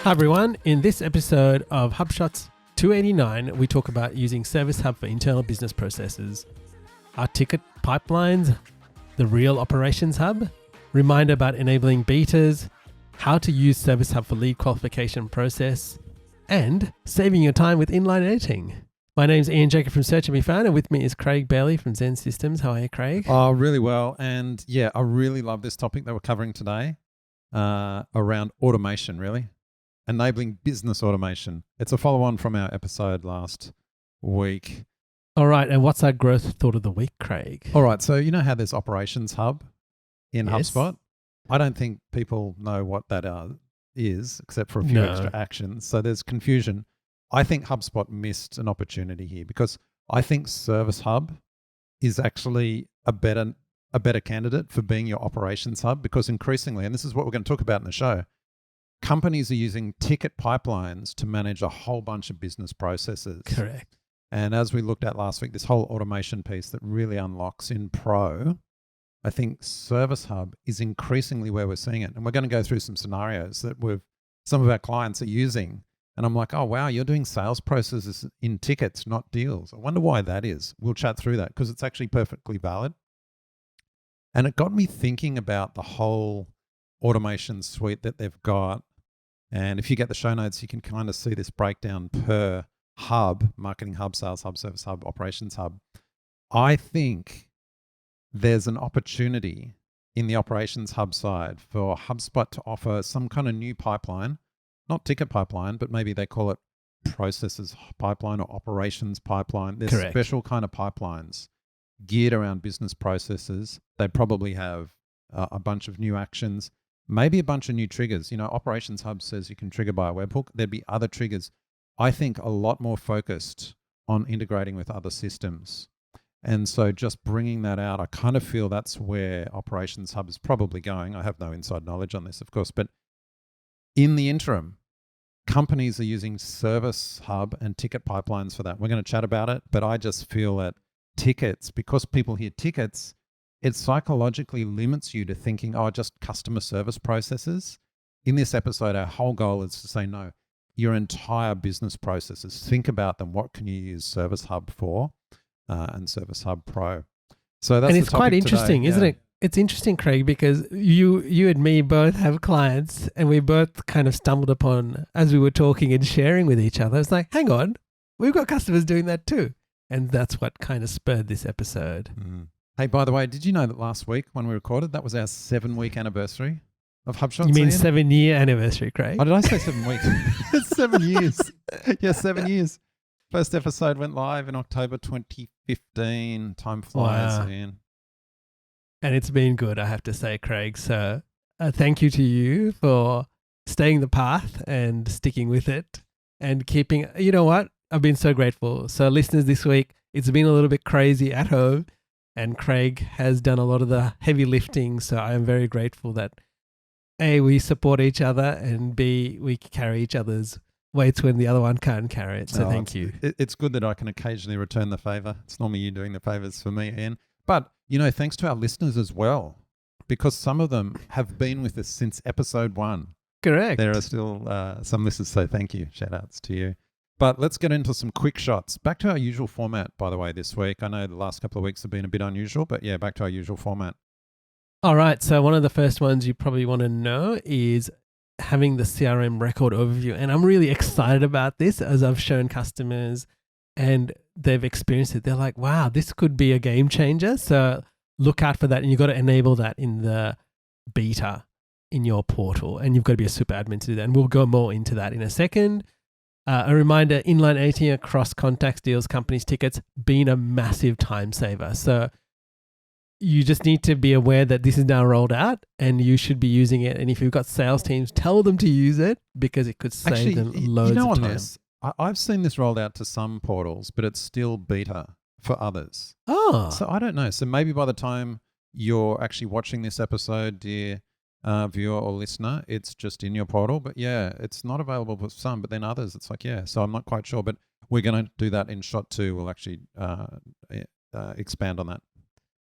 Hi everyone, in this episode of HubShots 289, we talk about using Service Hub for internal business processes, our ticket pipelines, the real operations hub, reminder about enabling betas, how to use Service Hub for lead qualification process, and saving your time with inline editing. My name's Ian Jacob from Search and Be Found, and with me is Craig Bailey from Zen Systems. How are you, Craig? Oh, really well. And yeah, I really love this topic that we're covering today around automation, really. Enabling business automation. It's a follow-on from our episode last week. All right, and what's our growth thought of the week, Craig? All right, so you know how there's Operations Hub in Yes. HubSpot? I don't think people know what that is, except for a few extra actions. So there's confusion. I think HubSpot missed an opportunity here because I think Service Hub is actually a better candidate for being your Operations Hub, because increasingly, and this is what we're going to talk about in the show, companies are using ticket pipelines to manage a whole bunch of business processes. Correct. And as we looked at last week, this whole automation piece that really unlocks in Pro, I think Service Hub is increasingly where we're seeing it. And we're going to go through some scenarios that some of our clients are using. And I'm like, oh, wow, you're doing sales processes in tickets, not deals. I wonder why that is. We'll chat through that because it's actually perfectly valid. And it got me thinking about the whole automation suite that they've got. And if you get the show notes, you can kind of see this breakdown per hub: Marketing Hub, Sales Hub, Service Hub, Operations Hub. I think there's an opportunity in the Operations Hub side for HubSpot to offer some kind of new pipeline, not ticket pipeline, but maybe they call it processes pipeline or operations pipeline. There's Correct. special kind of pipelines geared around business processes. They probably have a bunch of new actions, maybe a bunch of new triggers. You know, Operations Hub says you can trigger by a webhook. There'd be other triggers. I think a lot more focused on integrating with other systems. And so just bringing that out, I kind of feel that's where Operations Hub is probably going. I have no inside knowledge on this, of course, but in the interim, companies are using Service Hub and ticket pipelines for that. We're going to chat about it, but I just feel that tickets, because people hear tickets, it psychologically limits you to thinking, oh, just customer service processes. In this episode, our whole goal is to say, no, your entire business processes. Think about them. What can you use Service Hub for and Service Hub Pro? So that's and it's quite interesting, isn't it? It's interesting, Craig, because you and me both have clients, and we both kind of stumbled upon, as we were talking and sharing with each other, it's like, hang on, we've got customers doing that too. And that's what kind of spurred this episode. Mm. Hey, by the way, did you know that last week when we recorded, that was our 7-week anniversary of HubShots? You mean 7-year anniversary, Craig? Oh, did I say 7 weeks? 7 years. Yeah, 7 years. First episode went live in October 2015. Time flies, Ian. And it's been good, I have to say, Craig. So thank you to you for staying the path and sticking with it and keeping, you know what? I've been so grateful. So listeners, this week, it's been a little bit crazy at home, and Craig has done a lot of the heavy lifting. So I am very grateful that A, we support each other, and B, we carry each other's weights when the other one can't carry it. So thank you. It's good that I can occasionally return the favor. It's normally you doing the favors for me, Ian. But, you know, thanks to our listeners as well, because some of them have been with us since episode 1. Correct. There are still some listeners, so thank you. Shout outs to you. But let's get into some quick shots. Back to our usual format, by the way, this week. I know the last couple of weeks have been a bit unusual, but yeah, back to our usual format. All right. So one of the first ones you probably want to know is having the CRM record overview. And I'm really excited about this, as I've shown customers and they've experienced it. They're like, wow, this could be a game changer. So look out for that. And you've got to enable that in the beta in your portal. And you've got to be a super admin to do that. And we'll go more into that in a second. A reminder, inline editing across contacts, deals, companies, tickets, being a massive time saver. So you just need to be aware that this is now rolled out and you should be using it. And if you've got sales teams, tell them to use it because it could save them loads of time. This, I've seen this rolled out to some portals, but it's still beta for others. Oh. So I don't know. So maybe by the time you're actually watching this episode, dear viewer or listener, it's just in your portal. But yeah, it's not available for some, but then others, it's like, yeah. So I'm not quite sure, but we're going to do that in shot 2. We'll actually expand on that.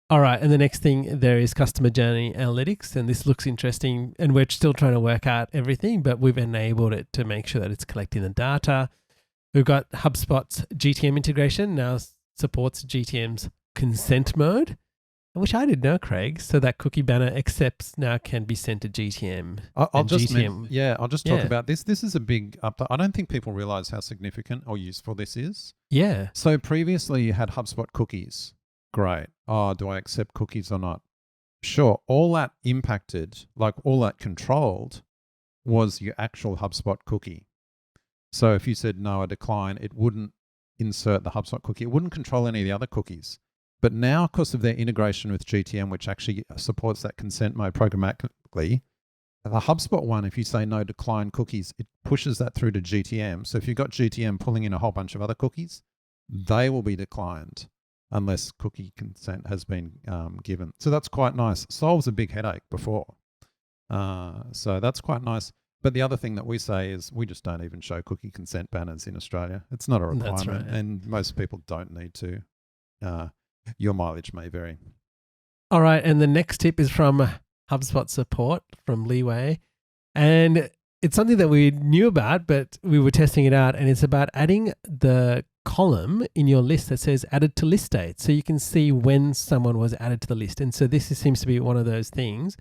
All right. And the next thing there is customer journey analytics. And this looks interesting. And we're still trying to work out everything, but we've enabled it to make sure that it's collecting the data. We've got HubSpot's GTM integration now supports GTM's consent mode, which I didn't know, Craig. So that cookie banner accepts now can be sent to GTM. I'll just GTM. talk about this. This is a big update. I don't think people realize how significant or useful this is. Yeah. So previously you had HubSpot cookies. Great. Oh, do I accept cookies or not? Sure. All that impacted, like all that controlled, was your actual HubSpot cookie. So if you said no, I decline, it wouldn't insert the HubSpot cookie. It wouldn't control any of the other cookies. But now, because of their integration with GTM, which actually supports that consent mode programmatically, the HubSpot one, if you say no, decline cookies, it pushes that through to GTM. So if you've got GTM pulling in a whole bunch of other cookies, they will be declined unless cookie consent has been given. So that's quite nice. Solves a big headache before. So that's quite nice. But the other thing that we say is we just don't even show cookie consent banners in Australia. It's not a requirement. That's right. And most people don't need to. Your mileage may vary. All right. And the next tip is from HubSpot support from Leeway. And it's something that we knew about, but we were testing it out. And it's about adding the column in your list that says added to list date. So you can see when someone was added to the list. And so this seems to be one of those things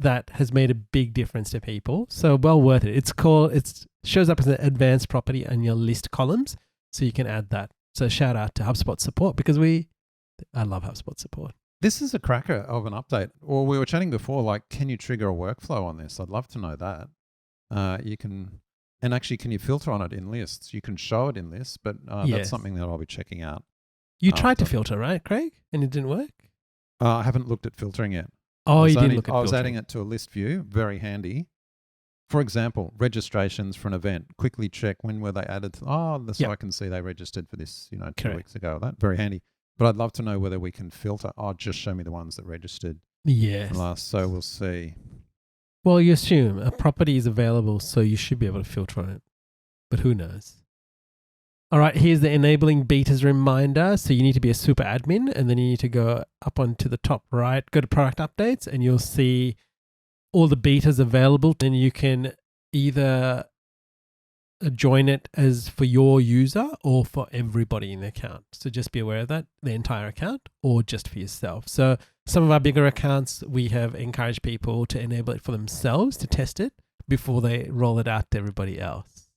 that has made a big difference to people. So well worth it. It shows up as an advanced property on your list columns. So you can add that. So shout out to HubSpot support because I love HubSpot support. This is a cracker of an update. Well, we were chatting before, like, can you trigger a workflow on this? I'd love to know that. You can, and actually, can you filter on it in lists? You can show it in lists, but Yes. That's something that I'll be checking out. You tried to filter, right, Craig? And it didn't work? I haven't looked at filtering yet. Oh, you didn't look at filtering. I was adding it to a list view, very handy. For example, registrations for an event. Quickly check when were they added. So I can see they registered for this, 2 weeks ago. That very handy. But I'd love to know whether we can filter. Just show me the ones that registered. Yes. Last, so we'll see. Well, you assume a property is available, so you should be able to filter on it. But who knows? All right, here's the enabling betas reminder. So you need to be a super admin, and then you need to go up onto the top right, go to product updates, and you'll see all the betas available. And you can either join it as for your user or for everybody in the account. So just be aware of that, the entire account or just for yourself. So some of our bigger accounts, we have encouraged people to enable it for themselves to test it before they roll it out to everybody else.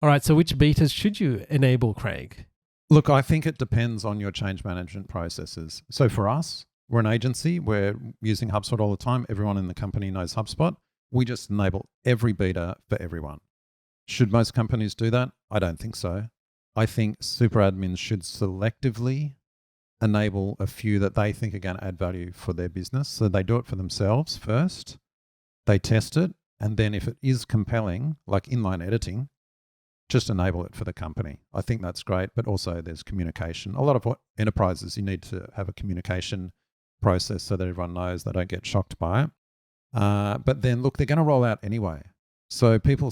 All right, so which betas should you enable, Craig? Look, I think it depends on your change management processes. So for us, we're an agency. We're using HubSpot all the time. Everyone in the company knows HubSpot. We just enable every beta for everyone. Should most companies do that? I don't think so. I think super admins should selectively enable a few that they think are going to add value for their business. So they do it for themselves first, they test it, and then if it is compelling, like inline editing, just enable it for the company. I think that's great, but also there's communication. A lot of enterprises, you need to have a communication process so that everyone knows they don't get shocked by it. But then, look, they're going to roll out anyway. So people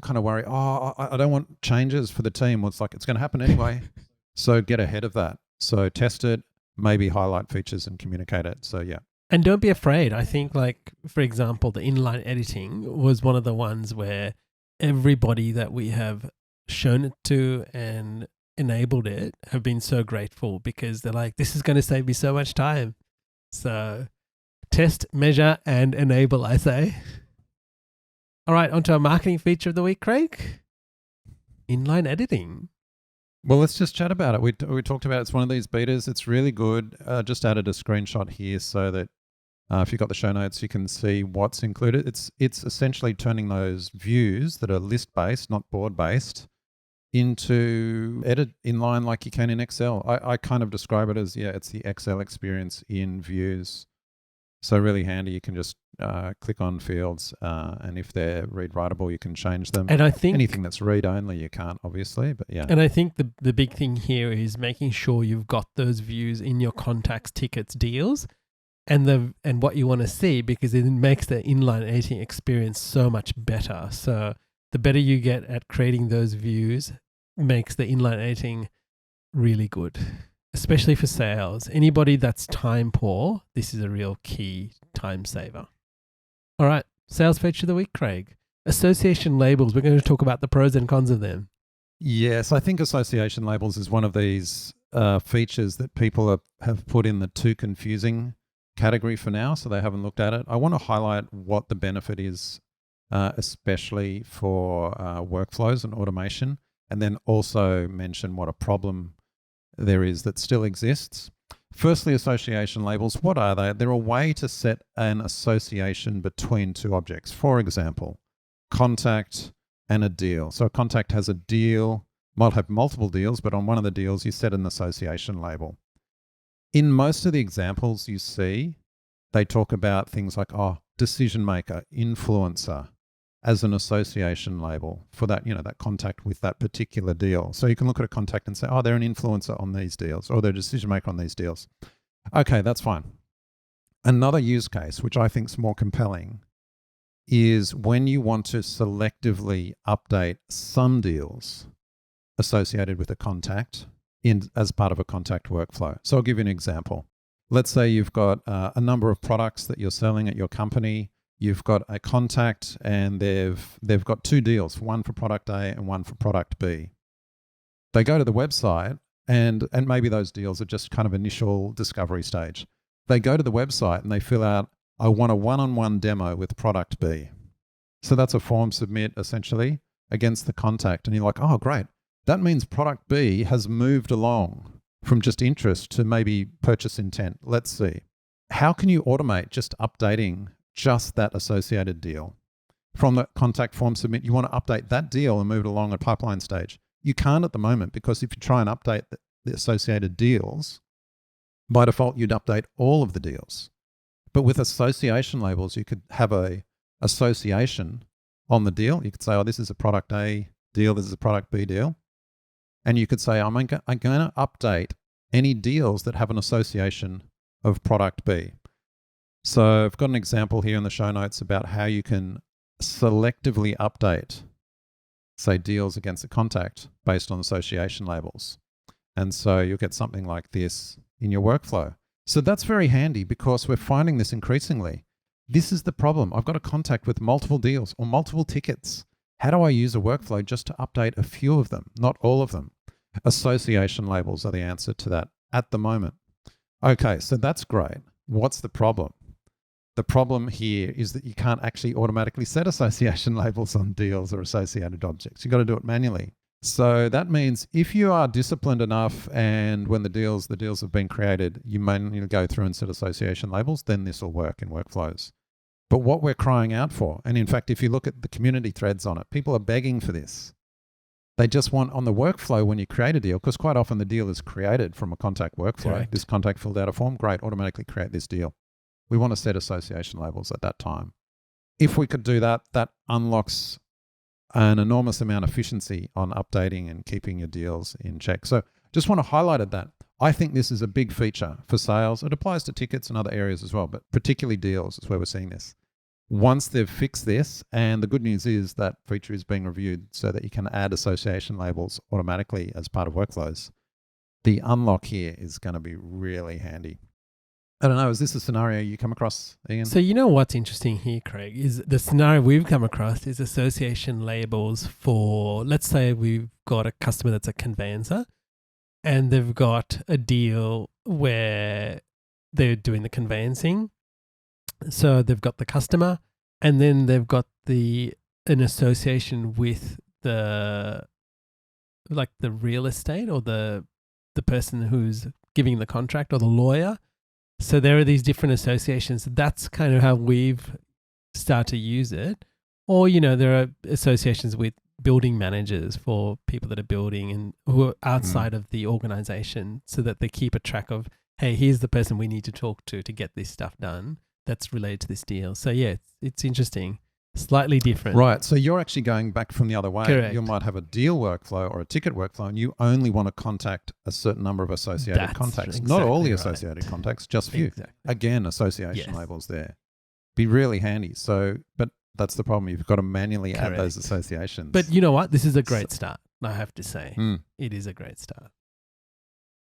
kind of worry, I don't want changes for the team. Well, it's like, it's going to happen anyway. So get ahead of that. So test it, maybe highlight features and communicate it. So yeah. And don't be afraid. I think, like, for example, the inline editing was one of the ones where everybody that we have shown it to and enabled it have been so grateful because they're like, this is going to save me so much time. So test, measure, and enable, I say. All right, onto our marketing feature of the week, Craig. Inline editing. Well, let's just chat about it. We talked about it's one of these betas. It's really good. Just added a screenshot here so that if you've got the show notes, you can see what's included. It's essentially turning those views that are list-based, not board-based, into edit inline like you can in Excel. I kind of describe it as, it's the Excel experience in views. So really handy. You can just click on fields, and if they're read-writable, you can change them. And I think anything that's read-only, you can't, obviously. But yeah. And I think the big thing here is making sure you've got those views in your contacts, tickets, deals, and what you want to see, because it makes the inline editing experience so much better. So the better you get at creating those views makes the inline editing really good especially for sales. Anybody that's time poor, this is a real key time saver. All right, sales feature of the week, Craig. Association labels. We're going to talk about the pros and cons of them. Yes, I think association labels is one of these features that people have put in the too confusing category for now, so they haven't looked at it. I want to highlight what the benefit is, especially for workflows and automation, and then also mention what a problem there is that still exists. Firstly, association labels. What are they? They're a way to set an association between two objects. For example, contact and a deal. So a contact has a deal, might have multiple deals, but on one of the deals, you set an association label. In most of the examples you see, they talk about things like, decision maker, influencer, as an association label for that, that contact with that particular deal. So you can look at a contact and say, they're an influencer on these deals, or they're a decision maker on these deals. Okay, that's fine. Another use case, which I think is more compelling, is when you want to selectively update some deals associated with a contact as part of a contact workflow. So I'll give you an example. Let's say you've got a number of products that you're selling at your company. You've got a contact and they've got two deals, one for product A and one for product B. They go to the website and maybe those deals are just kind of initial discovery stage. They go to the website and they fill out, I want a one-on-one demo with product B. So that's a form submit essentially against the contact. And you're like, oh, great. That means product B has moved along from just interest to maybe purchase intent. Let's see. How can you automate just updating just that associated deal? From the contact form submit, you want to update that deal and move it along a pipeline stage. You can't at the moment, because if you try and update the associated deals, by default, you'd update all of the deals. But with association labels, you could have a association on the deal. You could say, this is a product A deal, this is a product B deal. And you could say, I'm going to update any deals that have an association of product B. So I've got an example here in the show notes about how you can selectively update, say, deals against a contact based on association labels. And so you'll get something like this in your workflow. So that's very handy, because we're finding this increasingly. This is the problem. I've got a contact with multiple deals or multiple tickets. How do I use a workflow just to update a few of them, not all of them? Association labels are the answer to that at the moment. Okay, so that's great. What's the problem? The problem here is that you can't actually automatically set association labels on deals or associated objects. You've got to do it manually. So that means if you are disciplined enough and when the deals have been created, you manually go through and set association labels, then this will work in workflows. But what we're crying out for, and in fact, if you look at the community threads on it, people are begging for this. They just want on the workflow when you create a deal, because quite often the deal is created from a contact workflow. Correct. This contact filled out a form, great, automatically create this deal. We want to set association labels at that time. If we could do that, that unlocks an enormous amount of efficiency on updating and keeping your deals in check. So just want to highlight that. I think this is a big feature for sales. It applies to tickets and other areas as well, but particularly deals is where we're seeing this. Once they've fixed this, and the good news is that feature is being reviewed so that you can add association labels automatically as part of workflows, the unlock here is going to be really handy. I don't know, is this a scenario you come across, Ian? So you know what's interesting here, Craig, is the scenario we've come across is association labels for, let's say we've got a customer that's a conveyancer and they've got a deal where they're doing the conveyancing. So they've got the customer and then they've got an association with the real estate or the person who's giving the contract or the lawyer. So there are these different associations. That's kind of how we've started to use it. Or, there are associations with building managers for people that are building and who are outside of the organization, so that they keep a track of, hey, here's the person we need to talk to get this stuff done that's related to this deal. So yeah, it's interesting. Slightly different. Right. So you're actually going back from the other way. Correct. You might have a deal workflow or a ticket workflow, and you only want to contact a certain number of associated contacts. Not all the associated contacts, just few. Exactly. Again, association labels there. Be really handy. So, but that's the problem. You've got to manually add those associations. But you know what? This is a great start, I have to say. It is a great start.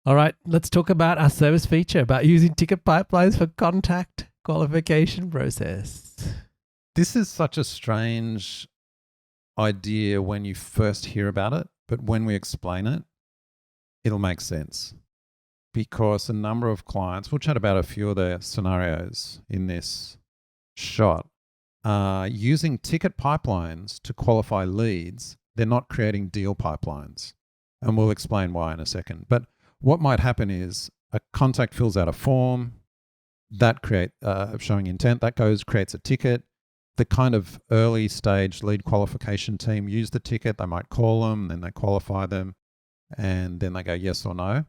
All right, let's talk about our service feature about using ticket pipelines for contact qualification process. This is such a strange idea when you first hear about it, but when we explain it, it'll make sense. Because a number of clients, we'll chat about a few of the scenarios in this shot, using ticket pipelines to qualify leads. They're not creating deal pipelines. And we'll explain why in a second. But what might happen is a contact fills out a form that showing intent, that creates a ticket. The kind of early stage lead qualification team use the ticket. They might call them, then they qualify them, and then they go yes or no.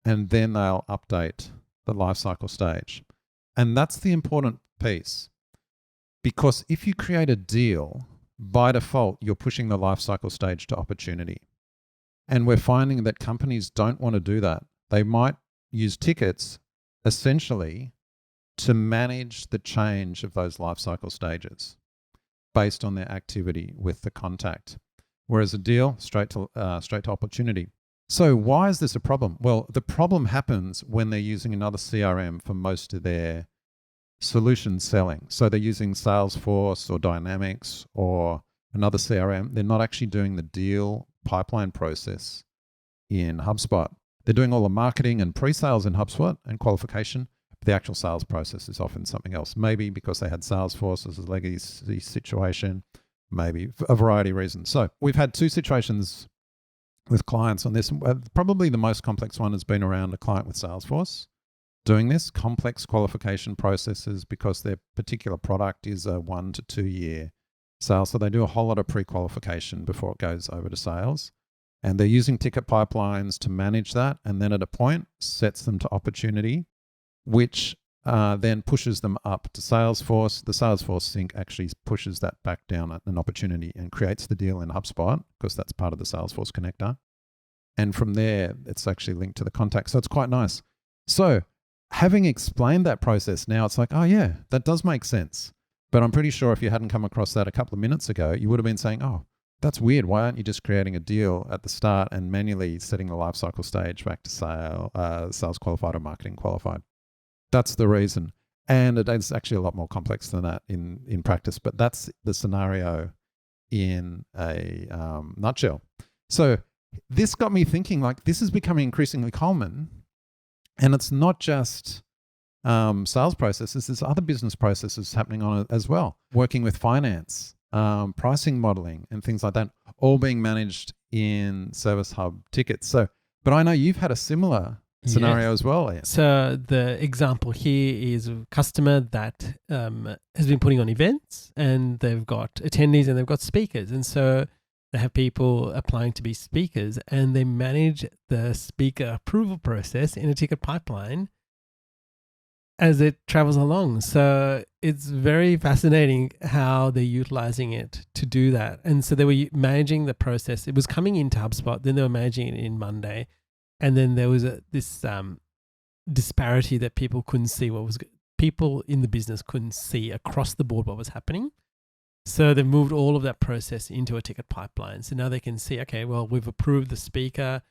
And then they'll update the lifecycle stage. And that's the important piece. Because if you create a deal, by default, you're pushing the lifecycle stage to opportunity. And we're finding that companies don't want to do that. They might use tickets essentially to manage the change of those lifecycle stages based on their activity with the contact. Whereas a deal, straight to opportunity. So why is this a problem? Well, the problem happens when they're using another CRM for most of their solution selling. So they're using Salesforce or Dynamics or another CRM. They're not actually doing the deal pipeline process in HubSpot. They're doing all the marketing and pre-sales in HubSpot and qualification. But the actual sales process is often something else. Maybe because they had Salesforce as a legacy situation, maybe for a variety of reasons. So we've had two situations with clients on this. Probably the most complex one has been around a client with Salesforce doing this, complex qualification processes because their particular product is a 1 to 2 year sales. So they do a whole lot of pre-qualification before it goes over to sales. And they're using ticket pipelines to manage that. And then at a point, sets them to opportunity, which then pushes them up to Salesforce. The Salesforce sync actually pushes that back down at an opportunity and creates the deal in HubSpot because that's part of the Salesforce connector. And from there, it's actually linked to the contact. So it's quite nice. So having explained that process now, it's like, oh yeah, that does make sense. But I'm pretty sure if you hadn't come across that a couple of minutes ago, you would have been saying, oh, that's weird. Why aren't you just creating a deal at the start and manually setting the lifecycle stage back to sales qualified or marketing qualified? That's the reason. And it's actually a lot more complex than that in practice, but that's the scenario in a nutshell. So this got me thinking, like, this is becoming increasingly common, and it's not just sales processes, there's other business processes happening on it as well. Working with finance, pricing modeling and things like that, all being managed in Service Hub tickets. So, but I know you've had a similar scenario as well, Ian. So the example here is a customer that has been putting on events, and they've got attendees and they've got speakers. And so they have people applying to be speakers, and they manage the speaker approval process in a ticket pipeline as it travels along. So it's very fascinating how they're utilizing it to do that. And so they were managing the process. It was coming into HubSpot, then they were managing it in Monday. And then there was this disparity that people couldn't see people in the business couldn't see across the board what was happening. So they moved all of that process into a ticket pipeline. So now they can see, okay, well, we've approved the speaker.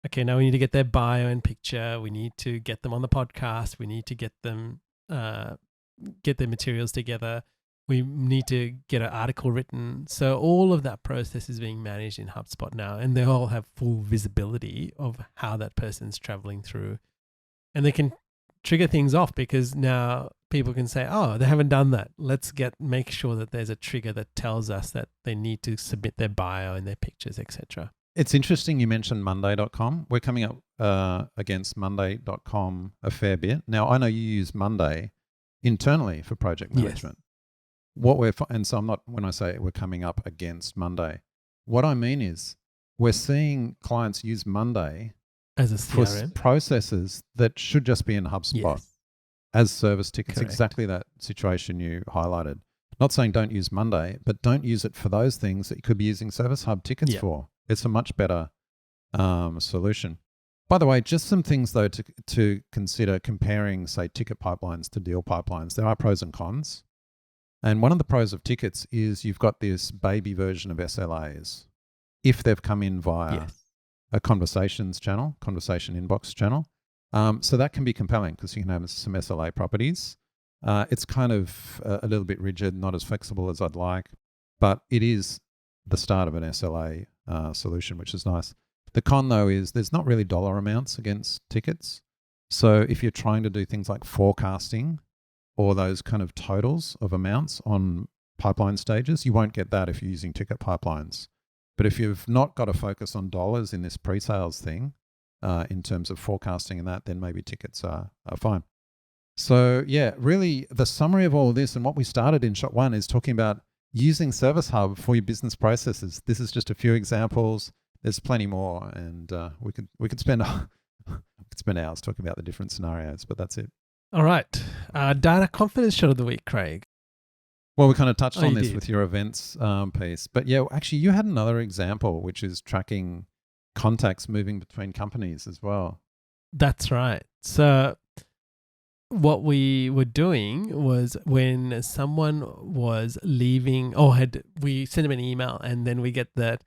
Okay, now we need to get their bio and picture. We need to get them on the podcast. We need to get them, get their materials together. We need to get an article written. So all of that process is being managed in HubSpot now, and they all have full visibility of how that person's traveling through. And they can trigger things off because now people can say, oh, they haven't done that. Let's make sure that there's a trigger that tells us that they need to submit their bio and their pictures, etc. It's interesting you mentioned Monday.com. We're coming up against Monday.com a fair bit. Now, I know you use Monday internally for project management. Yes. And so I'm not, when I say we're coming up against Monday, what I mean is we're seeing clients use Monday as a CRM for processes that should just be in HubSpot as service tickets. Correct. Exactly that situation you highlighted. Not saying don't use Monday, but don't use it for those things that you could be using Service Hub tickets for. It's a much better solution. By the way, just some things though to consider comparing, say, ticket pipelines to deal pipelines. There are pros and cons. And one of the pros of tickets is you've got this baby version of SLAs if they've come in via a conversations channel, conversation inbox channel. So that can be compelling because you can have some SLA properties. It's kind of a little bit rigid, not as flexible as I'd like, but it is the start of an SLA solution, which is nice. The con, though, is there's not really dollar amounts against tickets. So if you're trying to do things like forecasting or those kind of totals of amounts on pipeline stages, you won't get that if you're using ticket pipelines. But if you've not got a focus on dollars in this pre-sales thing, in terms of forecasting and that, then maybe tickets are fine. So yeah, really the summary of all of this and what we started in shot one is talking about using Service Hub for your business processes. This is just a few examples. There's plenty more, and we could spend hours talking about the different scenarios, but that's it. All right. Data confidence shot of the week, Craig. Well, we kind of touched on this did. with your events piece, but yeah, actually you had another example, which is tracking contacts moving between companies as well. That's right. So what we were doing was when someone was leaving, we sent them an email and then we get that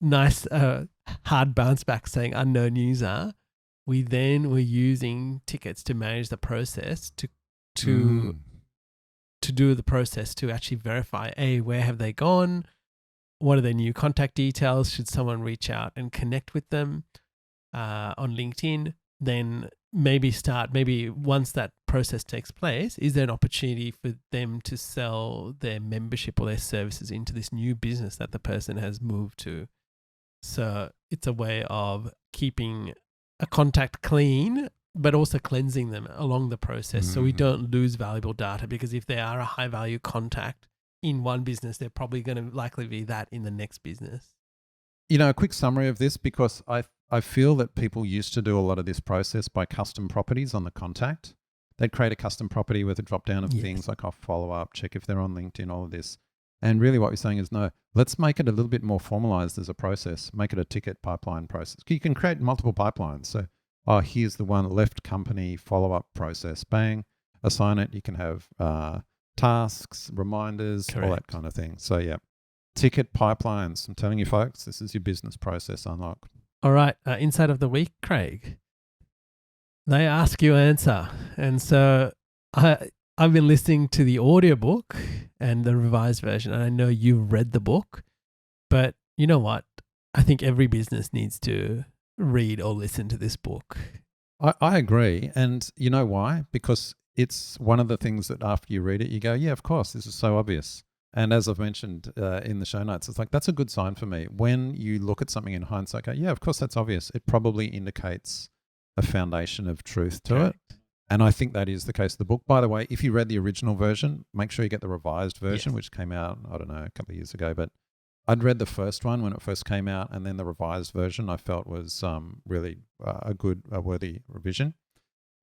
nice hard bounce back saying unknown user. We then were using tickets to manage the process to do the process to actually verify, where have they gone? What are their new contact details? Should someone reach out and connect with them on LinkedIn? Then maybe once that process takes place, is there an opportunity for them to sell their membership or their services into this new business that the person has moved to? So it's a way of keeping a contact clean, but also cleansing them along the process so we don't lose valuable data, because if they are a high value contact in one business, they're probably going to likely be that in the next business. A quick summary of this, because I feel that people used to do a lot of this process by custom properties on the contact. They'd create a custom property with a drop down of things like follow up, check if they're on LinkedIn, all of this. And really what we're saying is, no, let's make it a little bit more formalized as a process, make it a ticket pipeline process. You can create multiple pipelines. So, here's the one left company follow-up process, bang, assign it. You can have tasks, reminders, all that kind of thing. So yeah, ticket pipelines. I'm telling you folks, this is your business process unlock. All right, insight of the week, Craig. They ask you answer. And so I've been listening to the audiobook and the revised version, and I know you've read the book, but you know what? I think every business needs to read or listen to this book. I agree. And you know why? Because it's one of the things that after you read it, you go, yeah, of course, this is so obvious. And as I've mentioned in the show notes, it's like, that's a good sign for me. When you look at something in hindsight, go, yeah, of course, that's obvious. It probably indicates a foundation of truth to it. And I think that is the case of the book. By the way, if you read the original version, make sure you get the revised version, which came out, I don't know, a couple of years ago. But I'd read the first one when it first came out, and then the revised version I felt was really a worthy revision.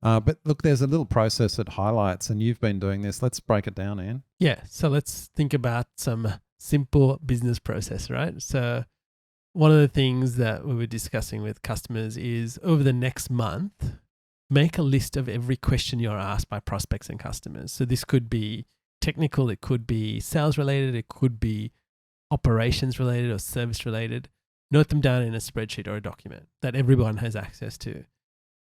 But look, there's a little process it highlights, and you've been doing this. Let's break it down, Ian. Yeah, so let's think about some simple business process, right? So one of the things that we were discussing with customers is over the next month, make a list of every question you're asked by prospects and customers. So this could be technical, it could be sales related, it could be operations related or service related. Note them down in a spreadsheet or a document that everyone has access to.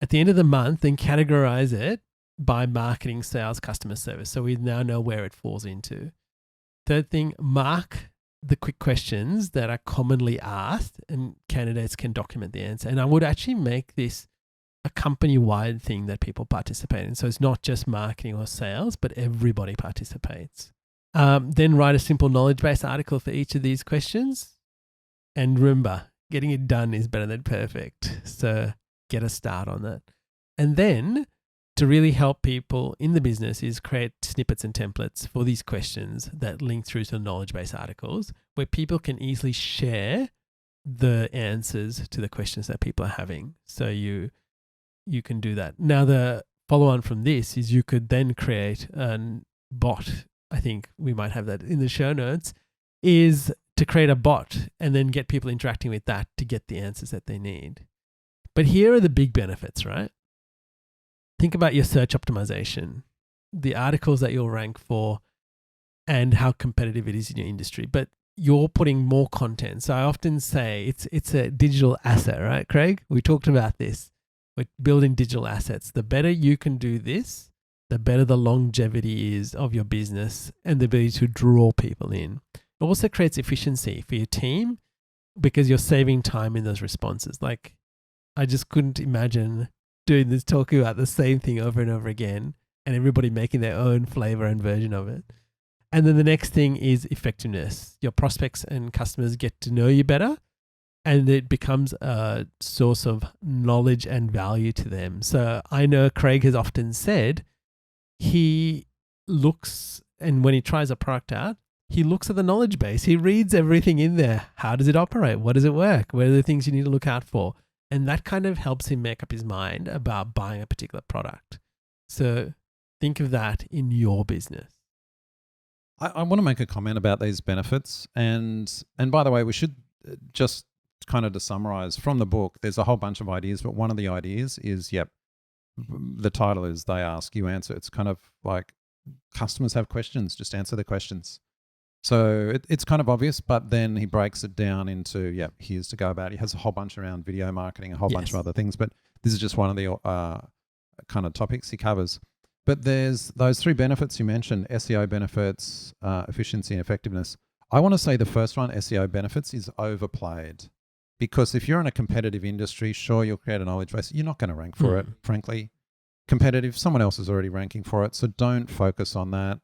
At the end of the month, then categorize it by marketing, sales, customer service. So we now know where it falls into. Third thing, mark the quick questions that are commonly asked, and candidates can document the answer. And I would actually make this a company-wide thing that people participate in. So it's not just marketing or sales, but everybody participates. Then write a simple knowledge-based article for each of these questions. And remember, getting it done is better than perfect. So get a start on that. And then to really help people in the business is create snippets and templates for these questions that link through to knowledge-based articles where people can easily share the answers to the questions that people are having. So you can do that. Now, the follow-on from this is you could then create a bot. I think we might have that in the show notes, is to create a bot and then get people interacting with that to get the answers that they need. But here are the big benefits, right? Think about your search optimization, the articles that you'll rank for, and how competitive it is in your industry. But you're putting more content. So I often say it's a digital asset, right, Craig? We talked about this. We're building digital assets. The better you can do this, the better the longevity is of your business and the ability to draw people in. It also creates efficiency for your team because you're saving time in those responses. Like, I just couldn't imagine doing this, talking about the same thing over and over again and everybody making their own flavor and version of it. And then the next thing is effectiveness. Your prospects and customers get to know you better and it becomes a source of knowledge and value to them. So I know Craig has often said he looks, and when he tries a product out, he looks at the knowledge base. He reads everything in there. How does it operate? What does it work? What are the things you need to look out for? And that kind of helps him make up his mind about buying a particular product. So think of that in your business. I want to make a comment about these benefits. And by the way, we should just kind of to summarize from the book, there's a whole bunch of ideas, but one of the ideas is, the title is They Ask, You Answer. It's kind of like customers have questions, just answer the questions. So it's kind of obvious, but then he breaks it down into, here's to go about it. He has a whole bunch around video marketing, a whole bunch of other things, but this is just one of the kind of topics he covers. But there's those three benefits you mentioned, SEO benefits, efficiency and effectiveness. I want to say the first one, SEO benefits, is overplayed. Because if you're in a competitive industry, sure, you'll create a knowledge base. You're not going to rank for it, frankly. Competitive, someone else is already ranking for it. So don't focus on that.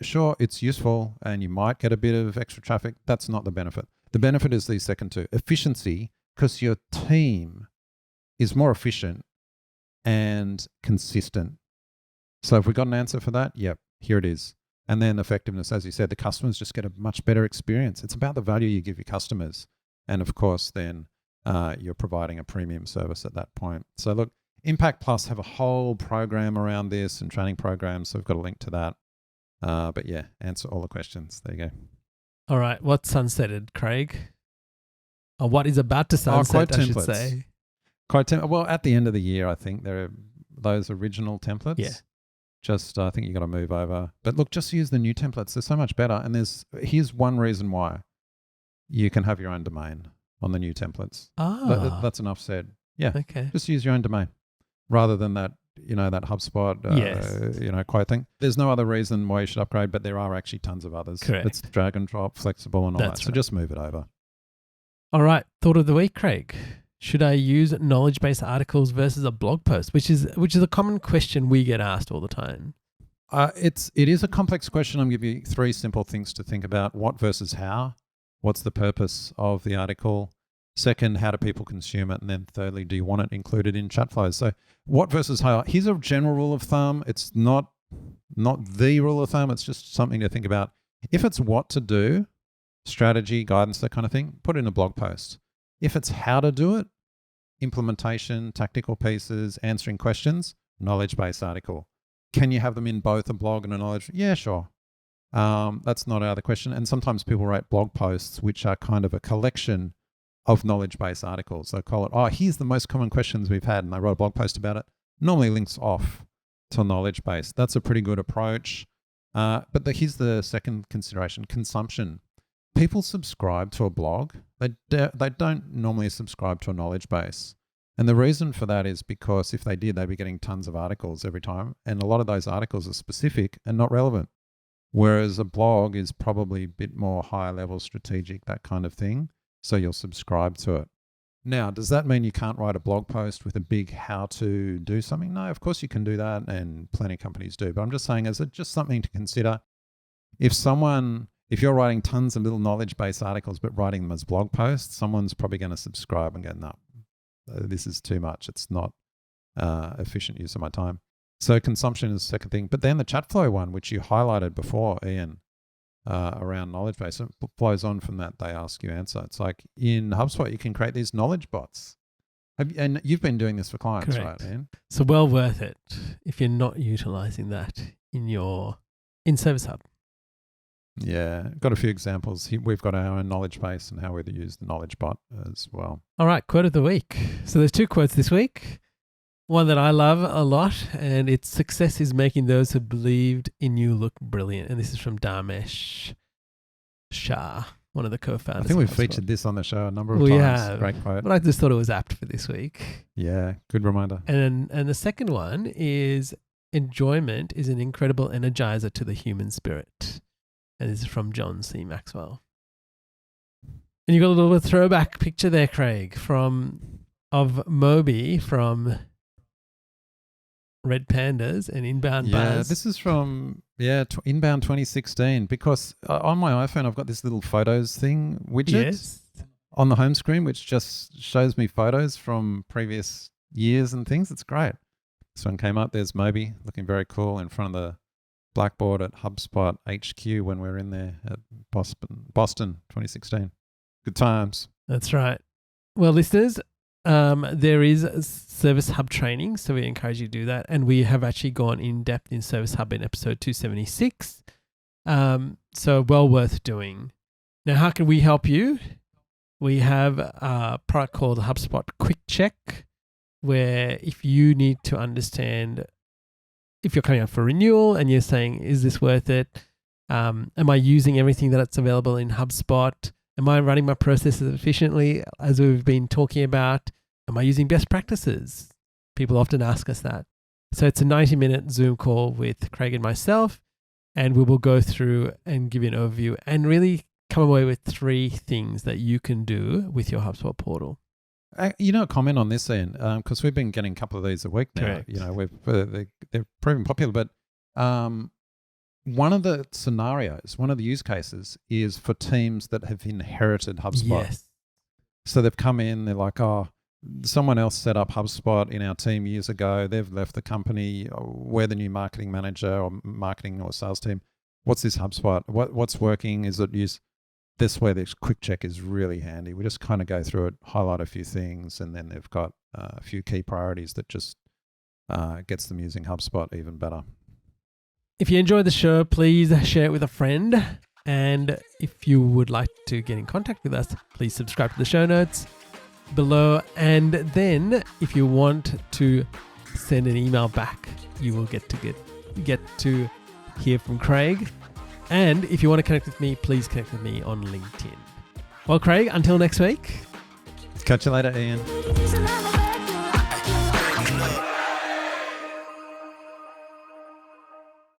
Sure, it's useful and you might get a bit of extra traffic. That's not the benefit. The benefit is these second two. Efficiency, because your team is more efficient and consistent. So if we got an answer for that, here it is. And then effectiveness, as you said, the customers just get a much better experience. It's about the value you give your customers. And of course, then you're providing a premium service at that point. So look, Impact Plus have a whole program around this and training programs. So we've got a link to that. But answer all the questions. There you go. All right. What sunsetted, Craig? Or what is about to sunset, I should say. Well, at the end of the year, I think there are those original templates. Yeah. Just, I think you got to move over. But look, just use the new templates. They're so much better. And here's one reason why. You can have your own domain on the new templates. That's enough said. Yeah. Okay. Just use your own domain rather than that, that HubSpot, quote thing. There's no other reason why you should upgrade, but there are actually tons of others. Correct. It's drag and drop, flexible and all that. So just move it over. All right. Thought of the week, Craig. Should I use knowledge-based articles versus a blog post, which is a common question we get asked all the time? It is a complex question. I'm going to give you three simple things to think about. What versus how? What's the purpose of the article? Second, how do people consume it? And then thirdly, do you want it included in chat flows? So what versus how? Here's a general rule of thumb. It's not the rule of thumb. It's just something to think about. If it's what to do, strategy, guidance, that kind of thing, put it in a blog post. If it's how to do it, implementation, tactical pieces, answering questions, knowledge-based article. Can you have them in both a blog and a knowledge? Yeah, sure. That's not out of the question. And sometimes people write blog posts, which are kind of a collection of knowledge-based articles. They call it, here's the most common questions we've had. And they wrote a blog post about it. Normally links off to knowledge-based. That's a pretty good approach. But here's the second consideration, consumption. People subscribe to a blog. They don't normally subscribe to a knowledge base. And the reason for that is because if they did, they'd be getting tons of articles every time. And a lot of those articles are specific and not relevant. Whereas a blog is probably a bit more higher level strategic, that kind of thing. So you'll subscribe to it. Now, does that mean you can't write a blog post with a big how to do something? No, of course you can do that. And plenty of companies do. But I'm just saying, is it just something to consider? If you're writing tons of little knowledge-based articles, but writing them as blog posts, someone's probably going to subscribe and go, no, this is too much. It's not efficient use of my time. So consumption is the second thing. But then the chat flow one, which you highlighted before, Ian, around knowledge base, it flows on from that. They ask, you answer. It's like in HubSpot, you can create these knowledge bots. And you've been doing this for clients, correct, right, Ian? So well worth it if you're not utilizing that in Service Hub. Yeah, got a few examples. We've got our own knowledge base and how we use the knowledge bot as well. All right, quote of the week. So there's two quotes this week. One that I love a lot, and it's success is making those who believed in you look brilliant. And this is from Dharmesh. Shah, one of the co-founders. I think we've of HubSpot. featured this on the show a number of We times. have. Great quote. But I just thought it was apt for this week. Yeah, good reminder. And the second one is enjoyment is an incredible energizer to the human spirit. And this is from John C. Maxwell. And you got a little bit of throwback picture there, Craig, of Moby from Red Pandas and Inbound Yeah, Buzz. this is from Inbound 2016, because on my iPhone I've got this little photos thing widget Yes. on the home screen, which just shows me photos from previous years and things. It's great. This one came up. There's Moby looking very cool in front of the blackboard at HubSpot HQ when we were in there at Boston 2016. Good times. That's right. Well, listeners, there is Service Hub training, so we encourage you to do that. And we have actually gone in depth in Service Hub in episode 276. So well worth doing. Now, how can we help you? We have a product called HubSpot QuickCheck, where if you need to understand if you're coming up for renewal and you're saying, is this worth it? Am I using everything that's available in HubSpot? Am I running my processes efficiently, as we've been talking about? Am I using best practices? People often ask us that. So it's a 90-minute Zoom call with Craig and myself, and we will go through and give you an overview and really come away with 3 things that you can do with your HubSpot portal. Comment on this, Ian, because we've been getting a couple of these a week now. Correct. They're proving popular, but one of the scenarios, one of the use cases is for teams that have inherited HubSpot. Yes. So they've come in, they're like, oh, someone else set up HubSpot in our team years ago. They've left the company. We're the new marketing manager or marketing or sales team. What's this HubSpot? What's working? Is it used? This way, this QuickCheck is really handy. We just kind of go through it, highlight a few things, and then they've got a few key priorities that just gets them using HubSpot even better. If you enjoyed the show, please share it with a friend. And if you would like to get in contact with us, please subscribe to the show notes below. And then if you want to send an email back, you will get to hear from Craig. And if you want to connect with me, please connect with me on LinkedIn. Well, Craig, until next week. Catch you later, Ian.